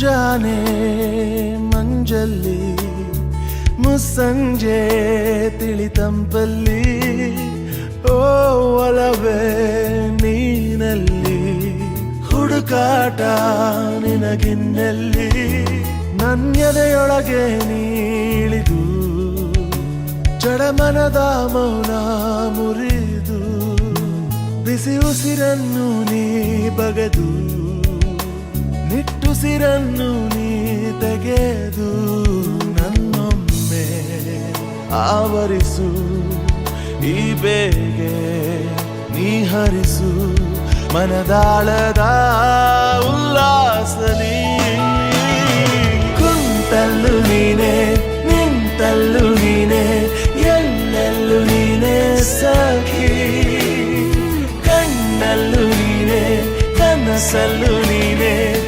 ಮುಂಜಾನೆ ಮಂಜಲ್ಲಿ ಮುಸ್ಸಂಜೆ ತಿಳಿತಂಪಲ್ಲಿ ಓ ಒಲವೇ ನೀನಲ್ಲಿ ಹುಡುಕಾಟ ನಿನಗಿನ್ನಲ್ಲಿ ನನ್ಯದೆಯೊಳಗೆ ನೀಳಿದು ಚಡಮನದ ಮೌನ ಮುರಿದು ಬಿಸಿ ಉಸಿರನ್ನು ನೀ ಬಗೆದು ನಿಟ್ಟುಸಿರನ್ನು ನೀ ತೆಗೆದು ನನ್ನೊಮ್ಮೆ ಆವರಿಸು ಈ ಬೇಗೆ ನೀ ಹರಿಸು ಮನದಾಳದ ಉಲ್ಲಾಸ